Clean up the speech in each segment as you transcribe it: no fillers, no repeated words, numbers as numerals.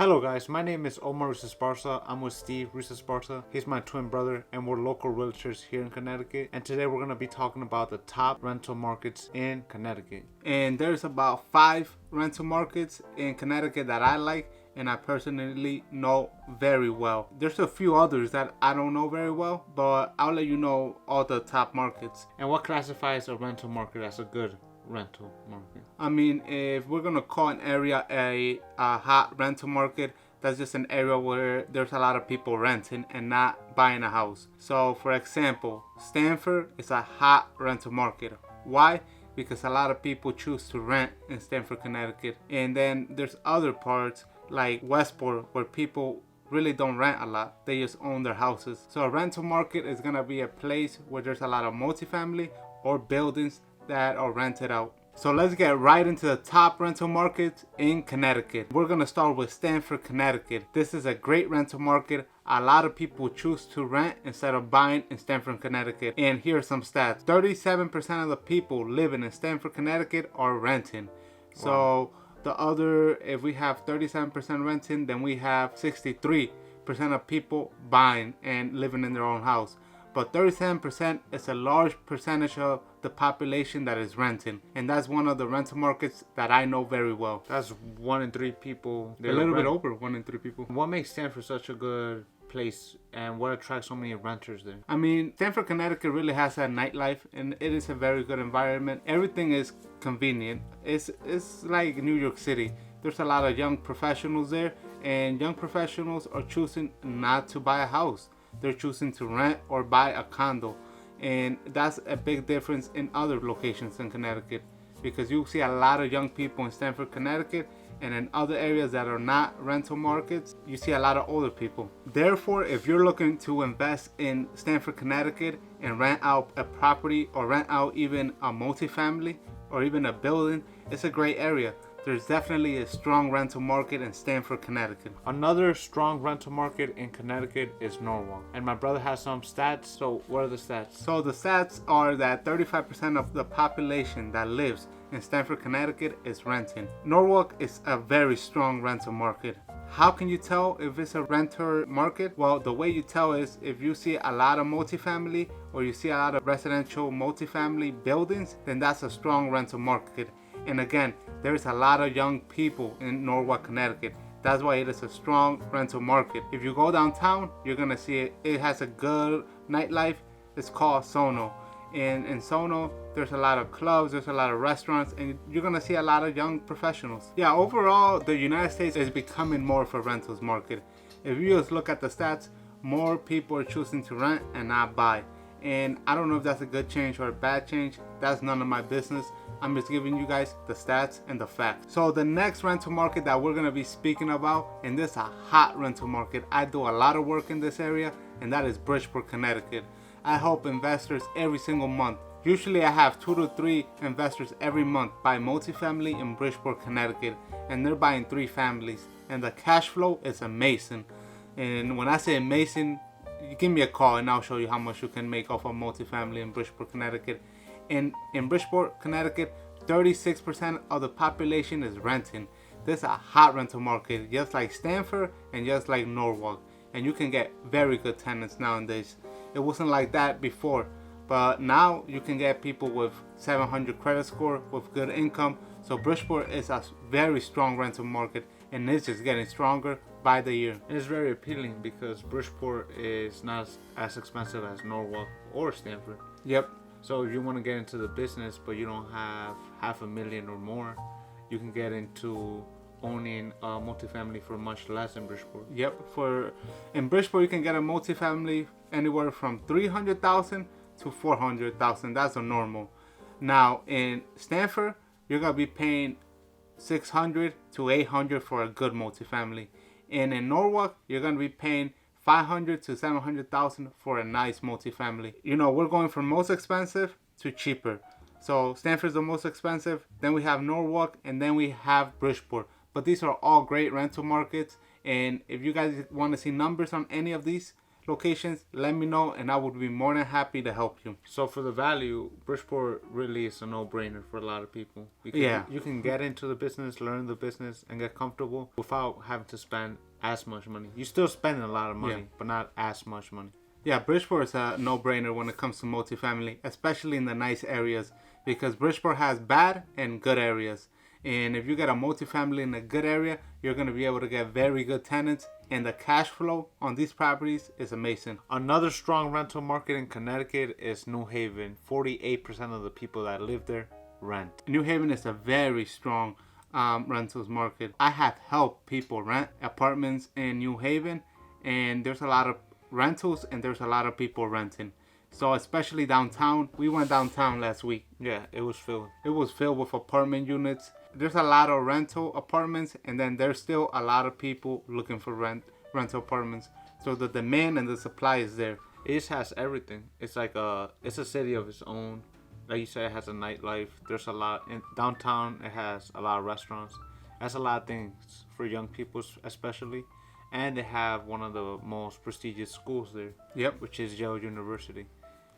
Hello guys, my name is Omar Rusesparza. I'm with Steve Rusesparza. He's my twin brother and we're local realtors here in Connecticut. And today we're going to be talking about the top rental markets in Connecticut. And there's about 5 rental markets in Connecticut that I like and I personally know very well. There's a few others that I don't know very well, but I'll let you know all the top markets. And what classifies a rental market as a good rental market? I mean, if we're gonna call an area a hot rental market, that's just an area where there's a lot of people renting and not buying a house. So for example, Stamford is a hot rental market. Why? Because a lot of people choose to rent in Stamford, Connecticut. And then there's other parts like Westport where people really don't rent a lot, they just own their houses. So a rental market is gonna be a place where there's a lot of multifamily or buildings that are rented out. So let's get right into the top rental markets in Connecticut. We're gonna start with Stamford, Connecticut. This is a great rental market. A lot of people choose to rent instead of buying in Stamford, Connecticut. And here are some stats. 37% of the people living in Stamford, Connecticut are renting. So the other, if we have 37% renting, then we have 63% of people buying and living in their own house. But 37% is a large percentage of the population that is renting. And that's one of the rental markets that I know very well. That's 1 in 3 people. A little bit over 1 in 3 people. What makes Stamford such a good place and what attracts so many renters there? I mean, Stamford, Connecticut really has a nightlife and it is a very good environment. Everything is convenient. It's like New York City. There's a lot of young professionals there and young professionals are choosing not to buy a house. They're choosing to rent or buy a condo. And that's a big difference in other locations in Connecticut because you see a lot of young people in Stamford, Connecticut, and in other areas that are not rental markets, you see a lot of older people. Therefore, if you're looking to invest in Stamford, Connecticut and rent out a property or rent out even a multifamily or even a building, it's a great area. There's definitely a strong rental market in Stamford, Connecticut. Another strong rental market in Connecticut is Norwalk. And my brother has some stats. So what are the stats? So the stats are that 35% of the population that lives in Stamford, Connecticut is renting. Norwalk is a very strong rental market. How can you tell if it's a renter market? Well, the way you tell is if you see a lot of multifamily or you see a lot of residential multifamily buildings, then that's a strong rental market. And again, there's a lot of young people in Norwalk, Connecticut. That's why it is a strong rental market. If you go downtown, you're gonna see it. It has a good nightlife. It's called Sono. And in Sono, there's a lot of clubs, there's a lot of restaurants, and you're gonna see a lot of young professionals. Yeah, overall, the United States is becoming more of a rentals market. If you just look at the stats, more people are choosing to rent and not buy. And I don't know if that's a good change or a bad change. That's none of my business. I'm just giving you guys the stats and the facts. So the next rental market that we're going to be speaking about, and this is a hot rental market. I do a lot of work in this area, and that is Bridgeport, Connecticut. I help investors every single month. Usually I have 2 to 3 investors every month buy multifamily in Bridgeport, Connecticut, and they're buying 3 families. And the cash flow is amazing. And when I say amazing, you give me a call and I'll show you how much you can make off a multifamily in Bridgeport, Connecticut. In Bridgeport, Connecticut, 36% of the population is renting. This is a hot rental market, just like Stamford and just like Norwalk. And you can get very good tenants nowadays. It wasn't like that before, but now you can get people with 700 credit score with good income. So Bridgeport is a very strong rental market and it's just getting stronger by the year. It's very appealing because Bridgeport is not as expensive as Norwalk or Stamford. Yep. So if you want to get into the business but you don't have $500,000 or more, you can get into owning a multifamily for much less in Bridgeport. Yep. In Bridgeport you can get a multifamily anywhere from $300,000 to $400,000. That's a normal. Now in Stamford you're gonna be paying $600,000 to $800,000 for a good multifamily, and in Norwalk you're gonna be paying $500,000 to $700,000 for a nice multifamily. You know, we're going from most expensive to cheaper. So Stamford's the most expensive, then we have Norwalk, and then we have Bridgeport. But these are all great rental markets, and if you guys want to see numbers on any of these, locations, let me know and I would be more than happy to help you. So for the value, Bridgeport really is a no-brainer for a lot of people. Because Yeah. you can get into the business, learn the business, and get comfortable without having to spend as much money. You still spend a lot of money, Yeah. but not as much money. Yeah, Bridgeport is a no-brainer when it comes to multifamily, especially in the nice areas, because Bridgeport has bad and good areas. And if you get a multifamily in a good area, you're going to be able to get very good tenants, and the cash flow on these properties is amazing. Another strong rental market in Connecticut is New Haven. 48% of the people that live there rent. New Haven is a very strong rentals market. I have helped people rent apartments in New Haven, and there's a lot of rentals and there's a lot of people renting. So especially downtown, we went downtown last week. Yeah, it was filled. It was filled with apartment units. There's a lot of rental apartments, and then there's still a lot of people looking for rental apartments. So the demand and the supply is there. It just has everything. It's like it's a city of its own. Like you said, it has a nightlife. There's a lot in downtown. It has a lot of restaurants. It has a lot of things for young people, especially. And they have one of the most prestigious schools there. Yep. Which is Yale University.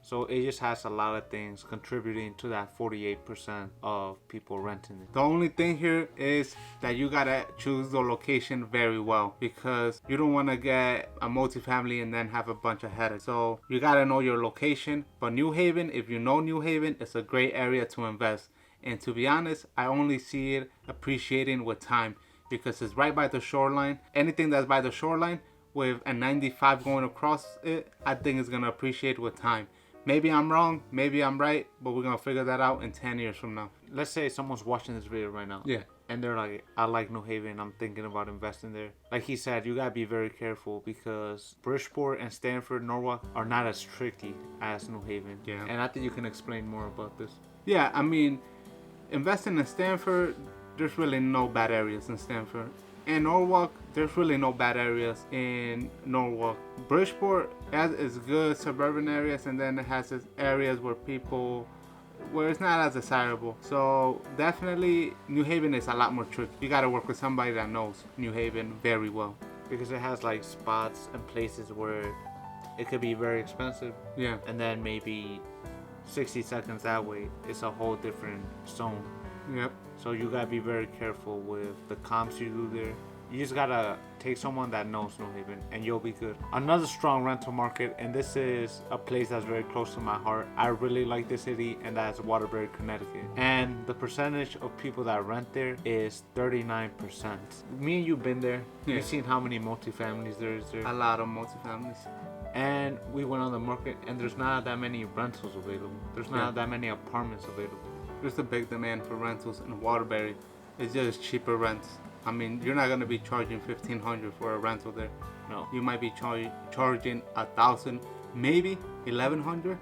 So it just has a lot of things contributing to that 48% of people renting it. The only thing here is that you gotta choose the location very well, because you don't want to get a multifamily and then have a bunch of headaches. So you gotta know your location. But New Haven, if you know New Haven, it's a great area to invest. And to be honest, I only see it appreciating with time, because it's right by the shoreline. Anything that's by the shoreline with a 95 going across it, I think it's gonna appreciate with time. Maybe I'm wrong, maybe I'm right, but we're gonna figure that out in 10 years from now. Let's say someone's watching this video right now. Yeah. And they're like, I like New Haven, I'm thinking about investing there. Like he said, you gotta be very careful, because Bridgeport and Stamford, Norwalk are not as tricky as New Haven. Yeah. And I think you can explain more about this. Yeah, I mean, investing in Stamford, there's really no bad areas in Stamford. In Norwalk, there's really no bad areas in Norwalk. Bridgeport has good suburban areas, and then it has its areas where it's not as desirable. So definitely New Haven is a lot more tricky. You gotta work with somebody that knows New Haven very well. Because it has like spots and places where it could be very expensive. Yeah. And then maybe 60 seconds that way, it's a whole different zone. Yep. So you gotta be very careful with the comps you do there. You just gotta take someone that knows New Haven and you'll be good. Another strong rental market, and this is a place that's very close to my heart. I really like this city, and that's Waterbury, Connecticut. And the percentage of people that rent there is 39%. Me and you've been there. Yeah. You've seen how many multifamilies there is there. A lot of multifamilies. And we went on the market, and there's not that many rentals available. There's not that many apartments available. There's a big demand for rentals in Waterbury. It's just cheaper rents. I mean, you're not gonna be charging $1,500 for a rental there. No. You might be charging $1,000, maybe $1,100,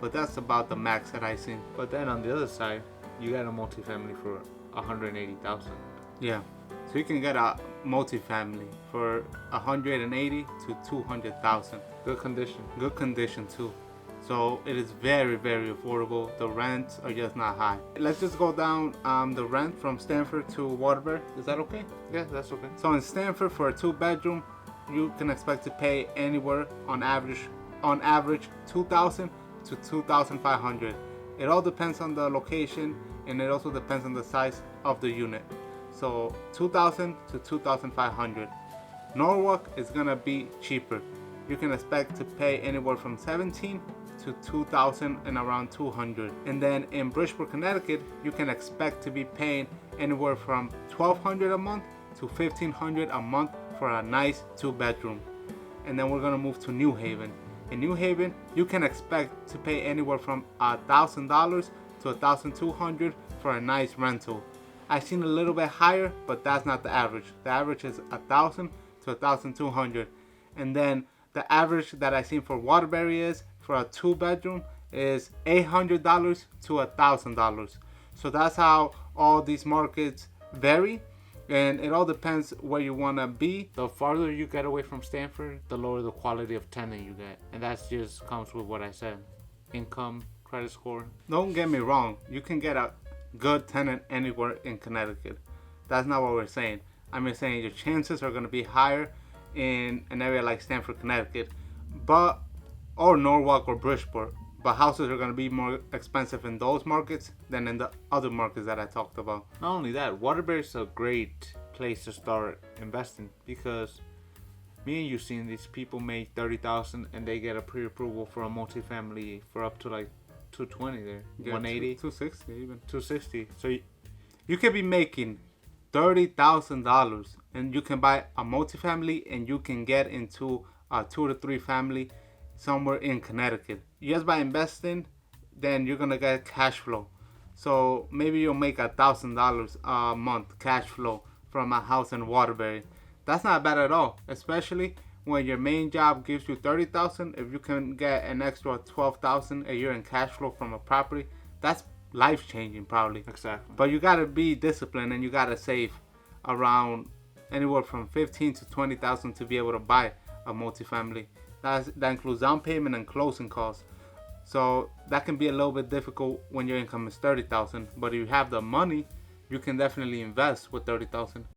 but that's about the max that I seen. But then on the other side, you got a multifamily for $180,000. Yeah. So you can get a multifamily for $180,000 to $200,000. Good condition. Good condition too. So it is very, very affordable. The rents are just not high. Let's just go down the rent from Stamford to Waterbury. Is that okay? Yeah, that's okay. So in Stamford, for a 2-bedroom, you can expect to pay anywhere on average $2,000 to $2,500. It all depends on the location, and it also depends on the size of the unit. So $2,000 to $2,500. Norwalk is gonna be cheaper. You can expect to pay anywhere from $17,000 to $2,000 and around $200. And then in Bridgeport, Connecticut, you can expect to be paying anywhere from $1,200 a month to $1,500 a month for a nice 2-bedroom. And then we're gonna move to New Haven. In New Haven, you can expect to pay anywhere from $1,000 to $1,200 for a nice rental. I've seen a little bit higher, but that's not the average. The average is $1,000 to $1,200. And then the average that I've seen for Waterbury is, for a 2-bedroom, is $800 to $1,000. So that's how all these markets vary, and it all depends where you want to be. The farther you get away from Stamford, the lower the quality of tenant you get. And that just comes with what I said. Income, credit score. Don't get me wrong, you can get a good tenant anywhere in Connecticut. That's not what we're saying. I'm just saying your chances are going to be higher in an area like Stamford, Connecticut. but or Norwalk or Bridgeport. But houses are going to be more expensive in those markets than in the other markets that I talked about. Not only that, Waterbury is a great place to start investing because me and you seen these people make 30,000 and they get a pre-approval for a multifamily for up to like 220 there, Yeah, 180, 260 even. 260. So You could be making $30,000 and you can buy a multifamily and you can get into a 2 to 3 family somewhere in Connecticut. Just by investing, then you're gonna get cash flow. So maybe you'll make $1,000 a month cash flow from a house in Waterbury. That's not bad at all, especially when your main job gives you 30,000. If you can get an extra 12,000 a year in cash flow from a property, that's life changing probably. exactly. But you gotta be disciplined and you gotta save around anywhere from 15 to 20,000 to be able to buy a multifamily. That includes down payment and closing costs. So that can be a little bit difficult when your income is 30,000. But if you have the money, you can definitely invest with 30,000.